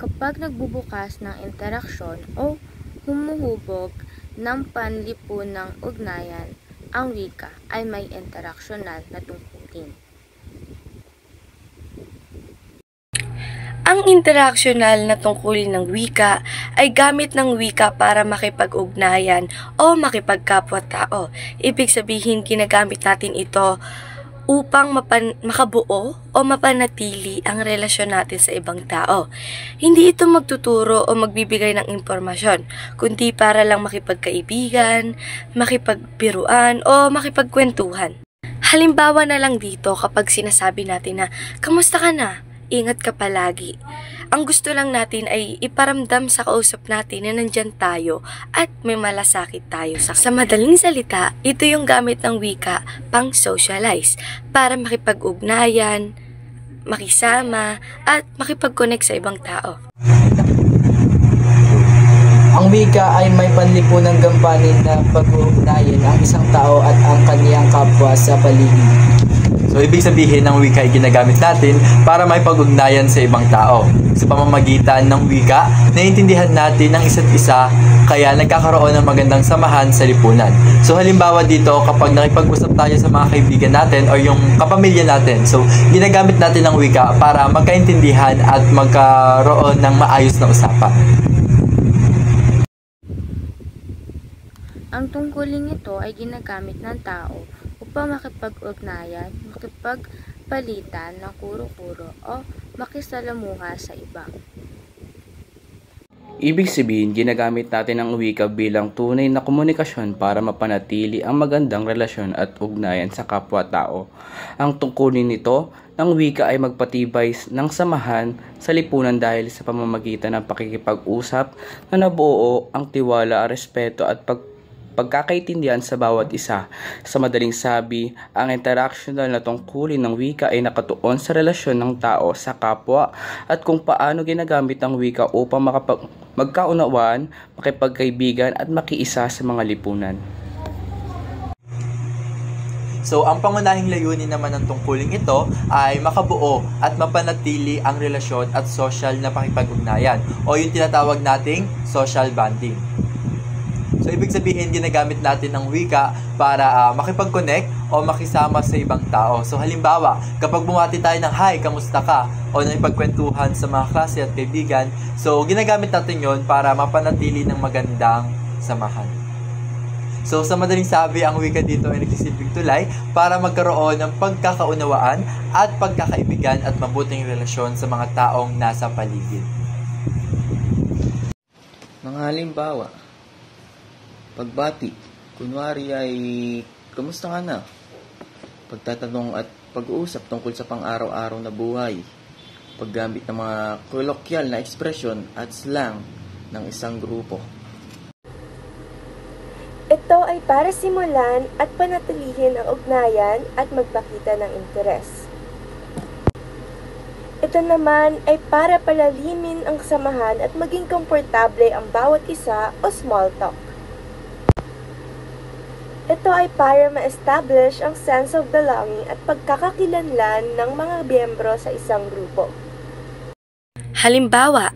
Kapag nagbubukas ng interaksyon o humuhubog ng panlipunang ugnayan, ang wika ay may interaksyonal na tungkulin. Ang interaksyonal na tungkulin ng wika ay gamit ng wika para makipag-ugnayan o makipagkapwa-tao. Ibig sabihin, ginagamit natin ito upang makabuo o mapanatili ang relasyon natin sa ibang tao. Hindi ito magtuturo o magbibigay ng impormasyon, kundi para lang makipagkaibigan, makipagbiruan o makipagkwentuhan. Halimbawa na lang dito kapag sinasabi natin na, "Kamusta ka na? Ingat ka palagi." Ang gusto lang natin ay iparamdam sa kausap natin na nandyan tayo at may malasakit tayo. Sa madaling salita, ito yung gamit ng wika pang socialize para makipag-ugnayan, makisama, at makipag-connect sa ibang tao. Ang wika ay may panlipunang gampanin na pag-ugnayan ang isang tao at ang kaniyang kapwa sa paligid. So, ibig sabihin ng wika ay ginagamit natin para may pag-ugnayan sa ibang tao. Sa pamamagitan ng wika, naiintindihan natin ang isa't isa, kaya nagkakaroon ng magandang samahan sa lipunan. So, halimbawa dito, kapag nakipag-usap tayo sa mga kaibigan natin o yung kapamilya natin, so, ginagamit natin ang wika para magkaintindihan at magkaroon ng maayos na usapan. Ang tungkuling ito ay ginagamit ng tao upang makipag-ugnayan, makipagpalitan ng kuro-kuro o makisalamuha sa iba. Ibig sabihin, ginagamit natin ang wika bilang tunay na komunikasyon para mapanatili ang magandang relasyon at ugnayan sa kapwa-tao. Ang tungkulin nito ng wika ay magpatibay ng samahan sa lipunan dahil sa pamamagitan ng pakikipag-usap na nabuo ang tiwala, respeto at pagkakaintindihan sa bawat isa. Sa madaling sabi, ang interactional na tungkulin ng wika ay nakatuon sa relasyon ng tao sa kapwa at kung paano ginagamit ang wika upang magkaunawaan, makipagkaibigan at makiisa sa mga lipunan. So, ang pangunahing layunin naman ng tungkuling ito ay makabuo at mapanatili ang relasyon at social na pakipag-ugnayan o yung tinatawag nating social bonding. So, ibig sabihin, ginagamit natin ang wika para makipag-connect o makisama sa ibang tao. So, halimbawa, kapag bumati tayo ng, "Hi, kamusta ka?" o nakipagkwentuhan sa mga klase at kaibigan, so, ginagamit natin yon para mapanatili ng magandang samahan. So, sa madaling sabi, ang wika dito ay nagsisilbing tulay para magkaroon ng pagkakaunawaan at pagkakaibigan at mabuting relasyon sa mga taong nasa paligid. Mga halimbawa, pagbati, kunwari ay, "Kamusta ka na?" Pagtatanong at pag-uusap tungkol sa pang-araw-araw na buhay. Paggamit ng mga kolokyal na ekspresyon at slang ng isang grupo. Ito ay para simulan at panatilihin ang ugnayan at magpakita ng interes. Ito naman ay para palalimin ang samahan at maging komportable ang bawat isa o small talk. Ito ay para ma-establish ang sense of belonging at pagkakakilanlan ng mga miyembro sa isang grupo. Halimbawa,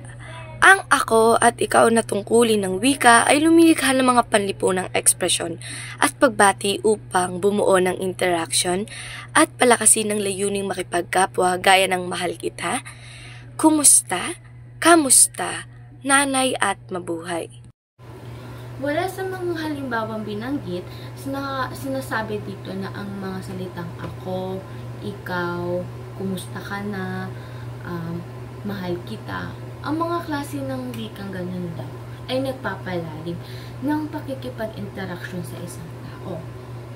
ang ako at ikaw na tungkulin ng wika ay lumilikha ng mga panlipunang ekspresyon at pagbati upang bumuo ng interaction at palakasin ng layuning makipagkapwa gaya ng "Mahal kita", "Kumusta", "Kamusta", "Nanay" at "Mabuhay". Wala sa mga halimbawang binanggit, sinasabi dito na ang mga salitang "ako", "ikaw", "kumusta ka na", "mahal kita", ang mga klase ng wikang ganun daw ay nagpapalalim ng pakikipag-interaksyon sa isang tao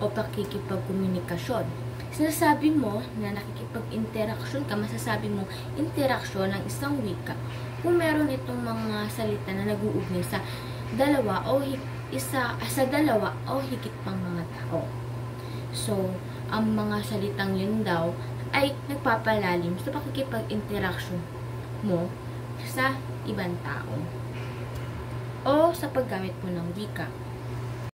o pakikipag-komunikasyon. Sinasabi mo na nakikipag-interaksyon ka, masasabi mo interaksyon ng isang wika kung meron itong mga salita na nag-uugnay sa dalawa o higit pang mga tao. So, ang mga salitang yun daw ay nagpapalalim sa pakikipag-interaksyon mo sa ibang tao o sa paggamit mo ng wika.